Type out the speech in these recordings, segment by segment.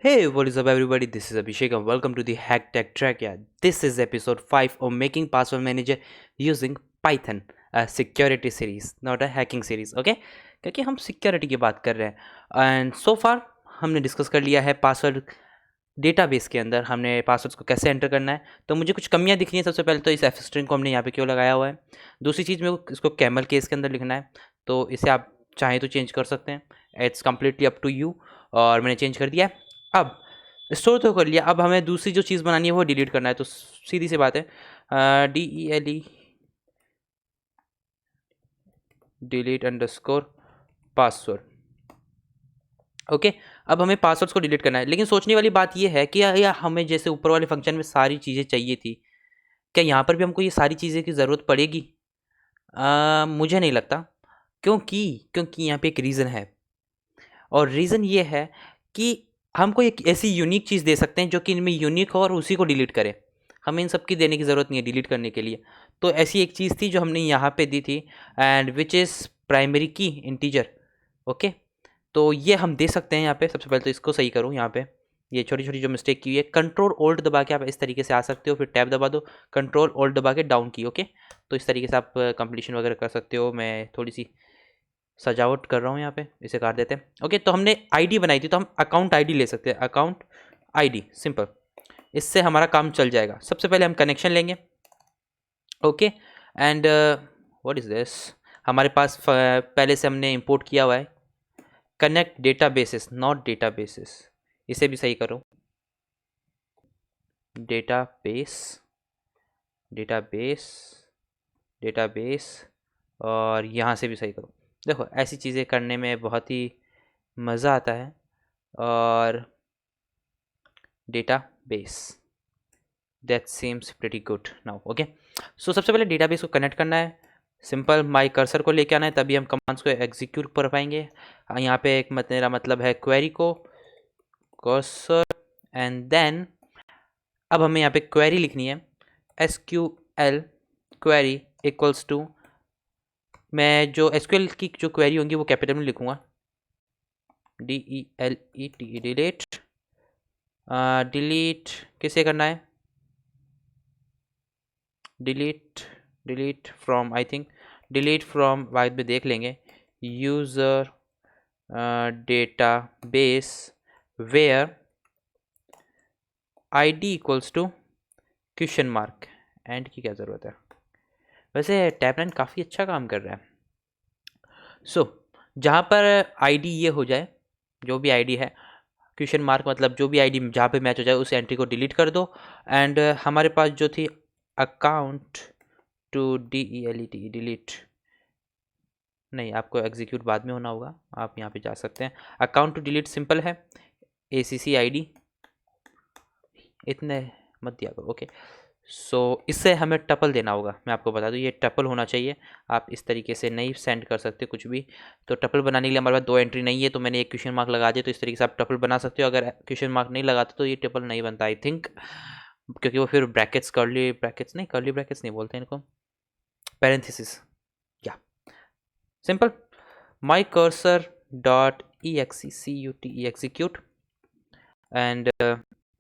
Hey, what is up, everybody? This is Abhishek, and welcome to the Hack Tech Track. Yeah, this is episode 5 of making password manager using Python, a security series, not a hacking series. Okay, क्योंकि हम security की बात कर रहे हैं and so फार हमने discuss कर लिया है पासवर्ड डेटाबेस के अंदर हमने पासवर्ड्स को कैसे एंटर करना है। तो मुझे कुछ कमियां दिख रही हैं। सबसे पहले तो इस एफ स्ट्रिंग को हमने यहाँ पे क्यों लगाया हुआ है। दूसरी चीज़ में इसको कैमल केस के अंदर लिखना है, तो इसे आप चाहें तो चेंज कर सकते हैं। It's completely up to you, और मैंने चेंज कर दिया है। अब स्टोर तो कर लिया, अब हमें दूसरी जो चीज़ बनानी है वो डिलीट करना है। तो सीधी सी बात है, DELE delete underscore password. Okay, अब हमें पासवर्ड्स को डिलीट करना है। लेकिन सोचने वाली बात यह है कि या हमें जैसे ऊपर वाले फंक्शन में सारी चीज़ें चाहिए थी, क्या यहाँ पर भी हमको ये सारी चीज़ें की ज़रूरत पड़ेगी? मुझे नहीं लगता, क्योंकि यहाँ पे एक रीज़न है, और रीज़न ये है कि हमको एक ऐसी यूनिक चीज़ दे सकते हैं जो कि इनमें यूनिक हो और उसी को डिलीट करे। हमें इन सब की देने की ज़रूरत नहीं है डिलीट करने के लिए। तो ऐसी एक चीज़ थी जो हमने यहाँ पे दी थी, एंड विच इज़ प्राइमरी की इंटीजर। ओके, तो ये हम दे सकते हैं यहाँ पे। सबसे पहले तो इसको सही करूँ। यहाँ पे ये छोटी छोटी जो मिस्टेक की हुई है, कंट्रोल ओल्ट दबा के आप इस तरीके से आ सकते हो, फिर टैब दबा दो, कंट्रोल ओल्ट दबा के डाउन की। ओके, तो इस तरीके से आप कंप्लीशन वगैरह कर सकते हो। मैं थोड़ी सी सजावट कर रहा हूँ यहाँ पे, इसे काट देते हैं। ओके, तो हमने आईडी बनाई थी, तो हम अकाउंट आईडी ले सकते हैं। अकाउंट आईडी सिंपल, इससे हमारा काम चल जाएगा। सबसे पहले हम कनेक्शन लेंगे। Okay, and what is this, हमारे पास पहले से हमने इंपोर्ट किया हुआ है कनेक्ट डेटाबेसेस, नॉट डेटाबेसेस। इसे भी सही करो, डेटाबेस डेटाबेस डेटाबेस, और यहाँ से भी सही करो। देखो, ऐसी चीज़ें करने में बहुत ही मज़ा आता है। और database, that seems pretty good now. Okay, so सबसे पहले डेटाबेस को कनेक्ट करना है। सिंपल माई कर्सर को लेके आना है, तभी हम कमांड्स को एग्जीक्यूट कर पाएंगे। यहाँ पे एक मेरा मतलब है क्वेरी को कर्सर, एंड देन अब हमें यहाँ पे क्वेरी लिखनी है। SQL क्वेरी इक्वल्स टू, मैं जो SQL की जो क्वेरी होंगी वो कैपिटल में लिखूंगा, DELET डिलीट। डिलीट किसे करना है? Delete from, I think delete from बाद में देख लेंगे। User data base where ID equals to question mark. And की क्या ज़रूरत है? वैसे टैबलाइन काफ़ी अच्छा काम कर रहा है। सो जहाँ पर ID ये हो जाए, जो भी ID है, क्वेश्चन मार्क मतलब जो भी ID जहाँ पे मैच हो जाए उस एंट्री को डिलीट कर दो। एंड हमारे पास जो थी अकाउंट टू DELET डिलीट, नहीं, आपको एग्जीक्यूट बाद में होना होगा, आप यहाँ पे जा सकते हैं। अकाउंट टू डिलीट सिंपल है, ACC ID, इतने मत दिया करो। ओके, सो इससे हमें टपल देना होगा। मैं आपको बता दूं, ये टपल होना चाहिए। आप इस तरीके से नहीं सेंड कर सकते कुछ भी। तो टपल बनाने के लिए हमारे पास 2 एंट्री नहीं है, तो मैंने एक क्वेश्चन मार्क लगा दिया। तो इस तरीके से आप टपल बना सकते हो। अगर क्वेश्चन मार्क नहीं लगाते तो ये टपल नहीं बनता, आई थिंक, क्योंकि वो फिर ब्रैकेट्स, कर्ली ब्रैकेट्स नहीं बोलते इनको, पैरेंथेसिस। या simple my cursor dot execute। And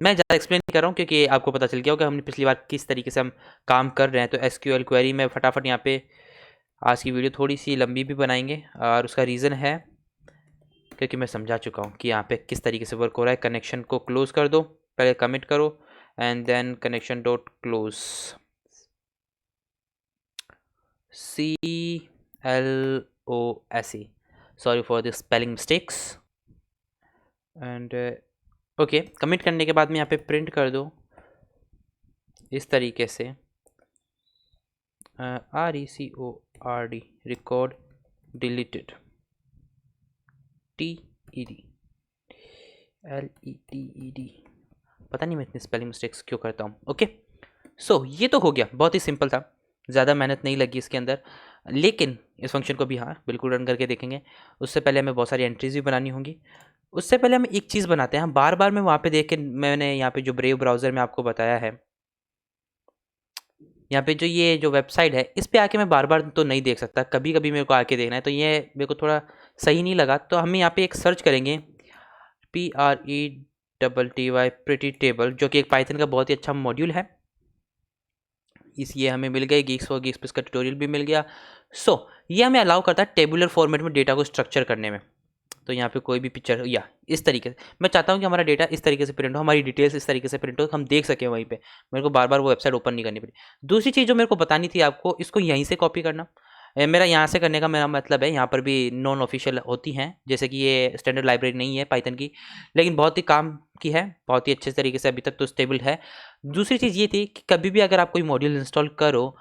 मैं ज़्यादा एक्सप्लेन नहीं कर रहा हूँ, क्योंकि आपको पता चल गया होगा हमने पिछली बार किस तरीके से हम काम कर रहे हैं। तो SQL क्वेरी में फटाफट यहाँ पे आज की वीडियो थोड़ी सी लंबी भी बनाएंगे, और उसका रीज़न है क्योंकि मैं समझा चुका हूँ कि यहाँ पे किस तरीके से वर्क हो रहा है। कनेक्शन को क्लोज कर दो, पहले कमिट करो, and then connection dot close, CLOSE, sorry for the spelling mistakes. And okay, commit करने के बाद में यहाँ पे प्रिंट कर दो इस तरीके से, RECORD record deleted, TED LETED। पता नहीं मैं इतनी स्पेलिंग मिस्टेक्स क्यों करता हूँ। ओके, सो ये तो हो गया, बहुत ही सिंपल था, ज़्यादा मेहनत नहीं लगी इसके अंदर। लेकिन इस फंक्शन को भी हाँ बिल्कुल रन करके देखेंगे। उससे पहले हमें बहुत सारी एंट्रीज भी बनानी होंगी। उससे पहले हम एक चीज़ बनाते हैं। हम बार बार मैं वहाँ पे देख के, मैंने यहाँ पे जो ब्रेव ब्राउज़र में आपको बताया है, यहाँ पे जो ये जो वेबसाइट है, इस पे आके मैं बार बार तो नहीं देख सकता, कभी कभी मेरे को आके देखना है। तो ये मेरे को थोड़ा सही नहीं लगा, तो हम यहाँ पे एक सर्च करेंगे, PRETTY प्रिटी टेबल, जो कि एक पाइथन का बहुत ही अच्छा मॉड्यूल है। ये हमें मिल गई, गीक्स फॉर गीक्स, इसका ट्यूटोरियल भी मिल गया। ये हमें अलाउ करता है टेबुलर फॉर्मेट में डेटा को स्ट्रक्चर करने में। तो यहाँ पे कोई भी पिक्चर या इस तरीके से, मैं चाहता हूँ कि हमारा डेटा इस तरीके से प्रिंट हो, हमारी डिटेल्स इस तरीके से प्रिंट हो, हम देख सकें वहीं पे, मेरे को बार बार वो वेबसाइट ओपन नहीं करनी पड़ी। दूसरी चीज़ जो मेरे को बतानी थी आपको, इसको यहीं से कॉपी करना। मेरा यहाँ से करने का मेरा मतलब है, यहाँ पर भी नॉन ऑफिशियल होती हैं, जैसे कि ये स्टैंडर्ड लाइब्रेरी नहीं है पाइथन की, लेकिन बहुत ही काम की है, बहुत ही अच्छे तरीके से अभी तक तो स्टेबल है। दूसरी चीज़ ये थी कि कभी भी अगर आप कोई मॉड्यूल इंस्टॉल करो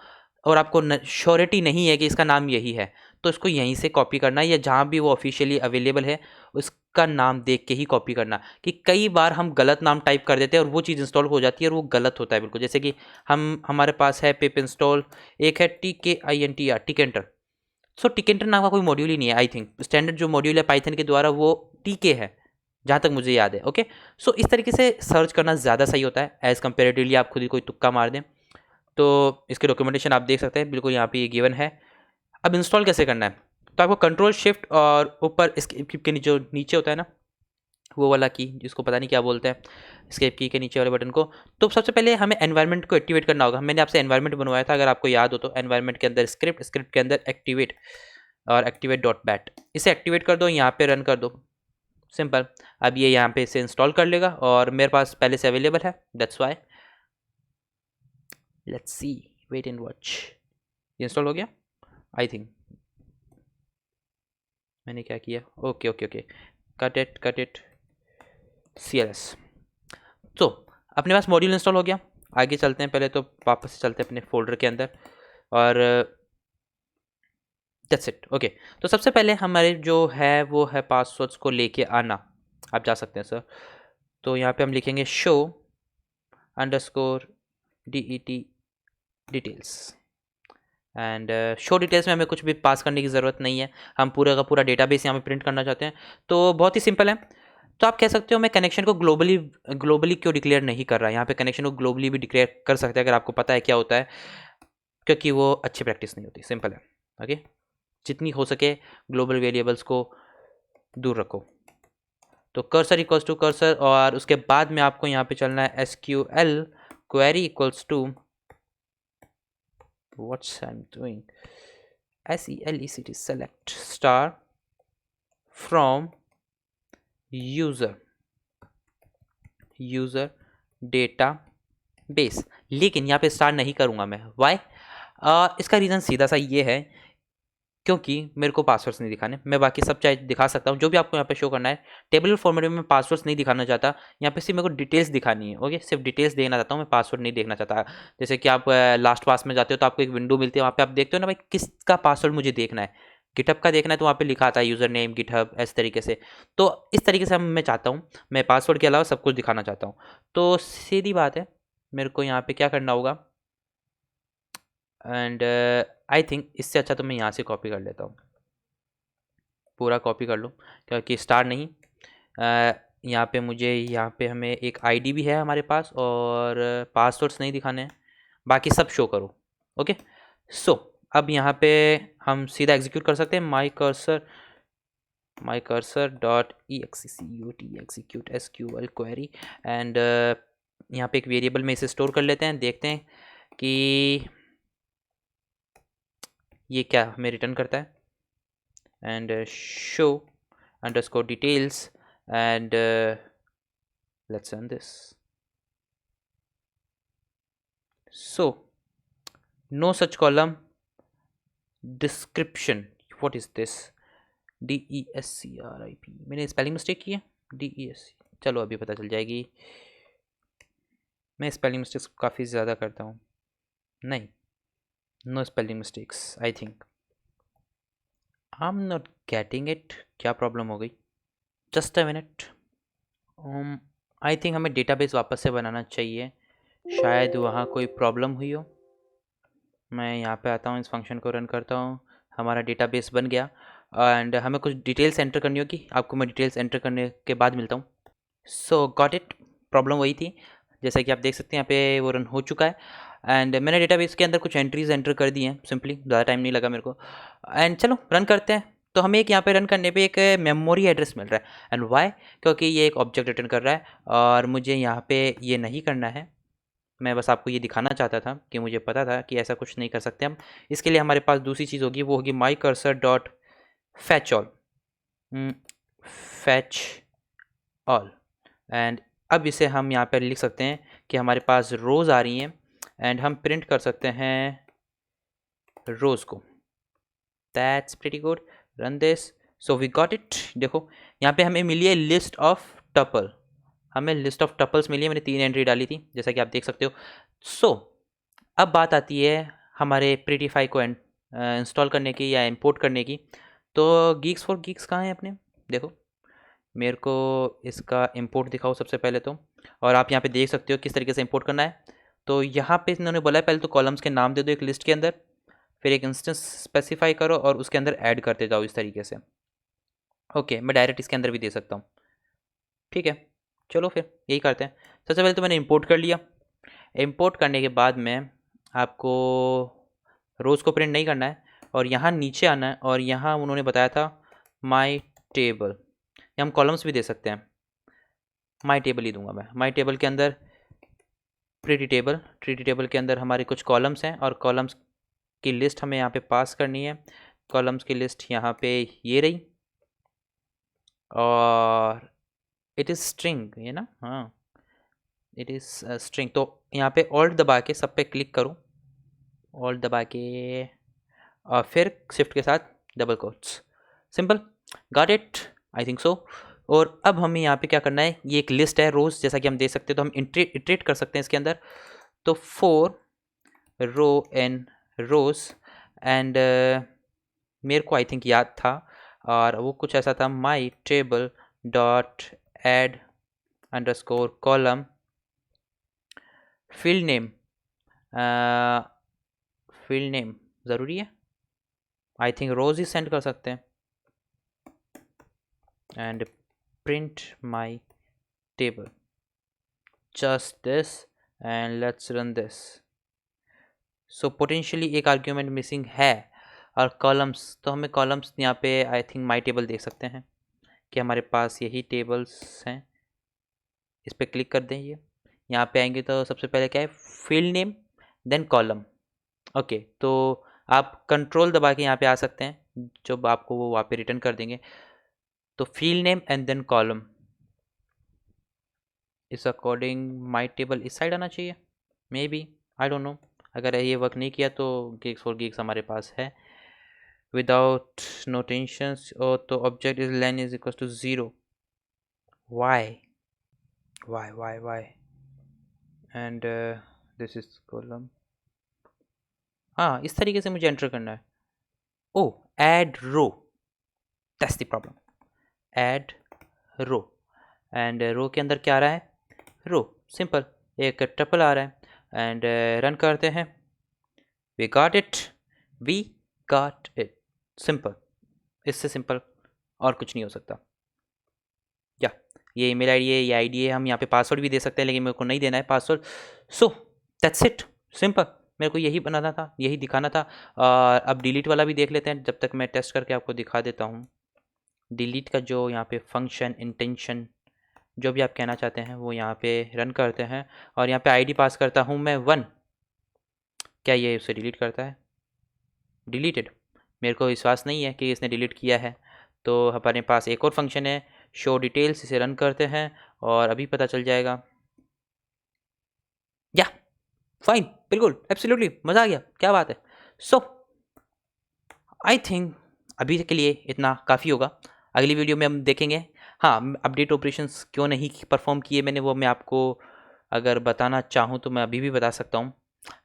और आपको श्योरिटी नहीं है कि इसका नाम यही है, तो इसको यहीं से कॉपी करना, या जहाँ भी वो ऑफिशियली अवेलेबल है उसका नाम देख के ही कॉपी करना। कि कई बार हम गलत नाम टाइप कर देते हैं और वो चीज़ इंस्टॉल हो जाती है और वो गलत होता है बिल्कुल। जैसे कि हमारे पास है पिप इंस्टॉल, एक है TKINTR, टिकेंटर। टिकेंटर नाम का कोई मॉड्यूल ही नहीं है। आई थिंक स्टैंडर्ड जो मॉड्यूल है पाइथन के द्वारा वो TK है, जहाँ तक मुझे याद है। ओके, इस तरीके से सर्च करना ज़्यादा सही होता है एज़ कंपेरेटिवली आप खुद ही कोई तुक्का मार दें। तो इसके डॉक्यूमेंटेशन आप देख सकते हैं, बिल्कुल यहाँ पे ये गिवन है। अब इंस्टॉल कैसे करना है, तो आपको कंट्रोल शिफ्ट और ऊपर एस्केप के जो नीचे होता है ना वो वाला की, जिसको पता नहीं क्या बोलते हैं, एस्केप की के नीचे वाले बटन को, तो सबसे पहले हमें एनवायरनमेंट को एक्टिवेट करना होगा। मैंने आपसे एनवायरनमेंट बनवाया था, अगर आपको याद हो तो। एनवायरनमेंट के अंदर स्क्रिप्ट के अंदर एक्टिवेट और एक्टिवेट.bat, इसे एक्टिवेट कर दो, यहाँ पे रन कर दो, सिंपल। अब ये यहाँ पे इसे इंस्टॉल कर लेगा और मेरे पास पहले से अवेलेबल है, that's why. Let's see, wait and watch. ये इंस्टॉल हो गया आई थिंक। मैंने क्या किया, okay okay okay, cut it CLS। तो अपने पास मॉड्यूल इंस्टॉल हो गया। आगे चलते हैं, पहले तो वापस से चलते हैं अपने फोल्डर के अंदर और दैट्स इट। ओके, तो सबसे पहले हमारे जो है वो है पासवर्ड्स को लेके आना। आप जा सकते हैं सर। तो यहाँ पे हम लिखेंगे show_det details and show details में हमें कुछ भी पास करने की ज़रूरत नहीं है, हम पूरा का पूरा डेटाबेस यहाँ पे प्रिंट करना चाहते हैं। तो बहुत ही सिंपल है। तो आप कह सकते हो मैं कनेक्शन को ग्लोबली क्यों डिक्लेयर नहीं कर रहा। यहाँ पे कनेक्शन को ग्लोबली भी डिक्लेयर कर सकते हैं अगर आपको पता है क्या होता है, क्योंकि वो अच्छी प्रैक्टिस नहीं होती। सिंपल है। ओके, जितनी हो सके ग्लोबल वेरिएबल्स को दूर रखो। तो कर्सर इक्वल्स टू कर्सर, और उसके बाद में आपको यहाँ पे चलना है SQL query equals to what's I'm doing SELECT select star from user data base। लेकिन यहाँ पे स्टार नहीं करूँगा मैं, वाई? इसका रीज़न सीधा सा ये है क्योंकि मेरे को पासवर्ड्स नहीं दिखाने। मैं बाकी सब चाहे दिखा सकता हूँ, जो भी आपको यहाँ पे शो करना है। टेबल फॉर्मेट में मैं पासवर्ड्स नहीं दिखाना चाहता, यहाँ पे सिर्फ मेरे को डिटेल्स दिखानी है। ओके, सिर्फ डिटेल्स देखना चाहता हूँ, मैं पासवर्ड नहीं देखना चाहता। जैसे कि आप लास्ट पास में जाते हो तो आपको एक विंडो मिलती है, वहाँ पे आप देखते हो ना भाई किसका पासवर्ड मुझे देखना है, गिटहब का देखना है, तो वहाँ पे लिखा आता है यूज़र नेम गिटहब, इस तरीके से। तो इस तरीके से मैं चाहता हूँ, मैं पासवर्ड के अलावा सब कुछ दिखाना चाहता हूँ। तो सीधी बात है, मेरे को यहाँ पे क्या करना होगा, एंड आई थिंक इससे अच्छा तो मैं यहाँ से कॉपी कर लेता हूँ, पूरा कॉपी कर लूँ, क्योंकि स्टार नहीं। यहाँ पे मुझे, यहाँ पे हमें एक आईडी भी है हमारे पास, और पासवर्ड्स नहीं दिखाने हैं, बाकी सब शो करो। ओके, अब यहाँ पे हम सीधा एग्जीक्यूट कर सकते हैं my cursor dot execute SQL query, and यहाँ पे एक वेरिएबल में इसे स्टोर कर लेते हैं। देखते हैं कि ये क्या हमें रिटर्न करता है, and show_details, and let's run this. So no such column, description, what is this, DESCRIP, मैंने स्पेलिंग मिस्टेक की है, DESC, चलो अभी पता चल जाएगी। मैं स्पेलिंग मिस्टेक्स काफ़ी ज़्यादा करता हूँ। नहीं, no spelling mistakes, I think. I am not getting it, क्या प्रॉब्लम हो गई, just a minute. I think हमें डेटाबेस वापस से बनाना चाहिए, शायद वहाँ कोई प्रॉब्लम हुई हो। मैं यहाँ पे आता हूँ, इस फंक्शन को रन करता हूँ, हमारा डेटाबेस बन गया, एंड हमें कुछ डिटेल्स एंटर करनी होगी। आपको मैं डिटेल्स एंटर करने के बाद मिलता हूँ। सो गॉट इट, प्रॉब्लम वही थी, जैसा कि आप देख सकते हैं यहाँ पे वो रन हो चुका है, एंड मैंने डेटाबेस के अंदर कुछ एंट्रीज एंटर कर दी हैं सिंपली, ज़्यादा टाइम नहीं लगा मेरे को। एंड चलो रन करते हैं। तो हमें एक यहाँ पे रन करने पे एक मेमोरी एड्रेस मिल रहा है। And why? क्योंकि ये एक ऑब्जेक्ट रिटर्न कर रहा है और मुझे यहाँ पे ये नहीं करना है। मैं बस आपको ये दिखाना चाहता था कि मुझे पता था कि ऐसा कुछ नहीं कर सकते हम। इसके लिए हमारे पास दूसरी चीज़ होगी, वो होगी my cursor dot fetch all, fetch all. And अब इसे हम यहाँ पर लिख सकते हैं कि हमारे पास रोज़ आ रही हैं एंड हम प्रिंट कर सकते हैं रोज़ को। That's pretty good, run this. So we got it. देखो यहाँ पे हमें मिली है लिस्ट ऑफ टपल, हमें लिस्ट ऑफ टपल्स मिली है। मैंने 3 एंट्री डाली थी जैसा कि आप देख सकते हो। सो अब बात आती है हमारे प्रीटीफाई को इंस्टॉल करने की या इंपोर्ट करने की। तो गीक्स फॉर गीक्स कहाँ है अपने? देखो मेरे को इसका इंपोर्ट दिखाओ सबसे पहले तो, और आप यहाँ पे देख सकते हो किस तरीके से इंपोर्ट करना है। तो यहाँ पे इन्होंने बोला है पहले तो कॉलम्स के नाम दे दो एक लिस्ट के अंदर, फिर एक इंस्टेंस स्पेसिफाई करो और उसके अंदर ऐड करते जाओ इस तरीके से। ओके, मैं डायरेक्ट इसके अंदर भी दे सकता हूँ। ठीक है, चलो फिर यही करते हैं। सबसे पहले तो मैंने इंपोर्ट कर लिया। इंपोर्ट करने के बाद में आपको रोज़ को प्रिंट नहीं करना है और यहाँ नीचे आना है और यहाँ उन्होंने बताया था माई टेबल, या हम कॉलम्स भी दे सकते हैं। माई टेबल ही दूंगा मैं। माई टेबल के अंदर प्रीटी टेबल के अंदर हमारे कुछ कॉलम्स हैं और कॉलम्स की लिस्ट हमें यहाँ पे पास करनी है। कॉलम्स की लिस्ट यहाँ पे ये रही और इट इज़ स्ट्रिंग, ये ना, हाँ इट इज़ स्ट्रिंग। तो यहाँ पे ऑल्ट दबा के सब पे क्लिक करूँ, ऑल्ट दबा के और फिर शिफ्ट के साथ double quotes, simple, got it, I think so. और अब हमें यहाँ पे क्या करना है, ये एक लिस्ट है रोज़ जैसा कि हम देख सकते हैं, तो हम इटरेट कर सकते हैं इसके अंदर। तो 4 रो एन रोज़ एंड मेरे को आई थिंक याद था और वो कुछ ऐसा था, my table dot add underscore column field name. Field name ज़रूरी है, I think rose he send कर सकते हैं। And print my table, just this, and let's run this. So potentially एक आर्ग्यूमेंट मिसिंग है और कॉलम्स, तो हमें कॉलम्स यहाँ पे आई थिंक माई टेबल देख सकते हैं कि हमारे पास यही टेबल्स हैं। इस पर क्लिक कर दें, ये यहाँ पे आएंगे तो सबसे पहले क्या है, field name then column. Okay, तो आप कंट्रोल दबा के यहाँ पे आ सकते हैं, जब आपको वो वहाँ पे रिटर्न कर देंगे। तो field name and then column इस अकॉर्डिंग माई टेबल इस साइड आना चाहिए, may be, I don't know. अगर ये वर्क नहीं किया तो गिग्स फॉर गिग्स हमारे पास है विदाउट नोटेशंस। और तो object is len is equal to 0, Y and this is column. हाँ, इस तरीके से मुझे एंटर करना है। Oh, add row, that's the problem, add row. And row के अंदर क्या आ रहा है, रो, सिंपल, एक ट्रिपल आ रहा है। एंड रन करते हैं, वी गॉट इट, सिंपल, इससे सिंपल और कुछ नहीं हो सकता। या ये ईमेल आईडी है, ये आईडी है, हम यहाँ पे पासवर्ड भी दे सकते हैं लेकिन मेरे को नहीं देना है password. So that's it, simple, मेरे को यही बनाना था, यही दिखाना था। और अब डिलीट वाला भी देख लेते हैं, जब तक मैं टेस्ट करके आपको दिखा देता हूँ। डिलीट का जो यहाँ पे फंक्शन, इंटेंशन, जो भी आप कहना चाहते हैं वो यहाँ पे रन करते हैं और यहाँ पे आईडी पास करता हूँ मैं 1। क्या ये उसे डिलीट करता है? डिलीटेड, मेरे को विश्वास नहीं है कि इसने डिलीट किया है। तो हमारे पास एक और फंक्शन है शो डिटेल्स, इसे रन करते हैं और अभी पता चल जाएगा। या फाइन, बिल्कुल, एब्सोल्युटली, मज़ा आ गया, क्या बात है। सो आई थिंक अभी के लिए इतना काफ़ी होगा, अगली वीडियो में हम देखेंगे। हाँ, अपडेट ऑपरेशंस क्यों नहीं परफॉर्म किए मैंने, वो मैं आपको अगर बताना चाहूँ तो मैं अभी भी बता सकता हूँ।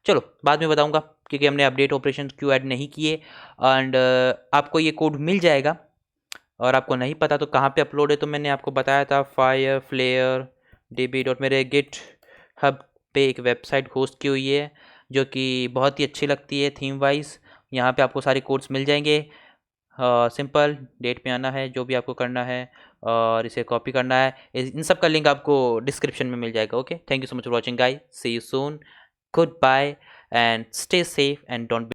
चलो बाद में बताऊँगा क्योंकि हमने अपडेट ऑपरेशन क्यों ऐड नहीं किए। एंड आपको ये कोड मिल जाएगा और आपको नहीं पता तो कहाँ पे अपलोड है, तो मैंने आपको बताया था fireflare db. मेरे गिट हब पे एक वेबसाइट होस्ट की हुई है जो कि बहुत ही अच्छी लगती है थीम वाइज। यहाँ पे आपको सारे कोड्स मिल जाएंगे। सिंपल, डेट पे आना है, जो भी आपको करना है और इसे कॉपी करना है। इन सब का लिंक आपको डिस्क्रिप्शन में मिल जाएगा। Okay, thank you so much for watching guys, see you soon, good bye and stay safe and don't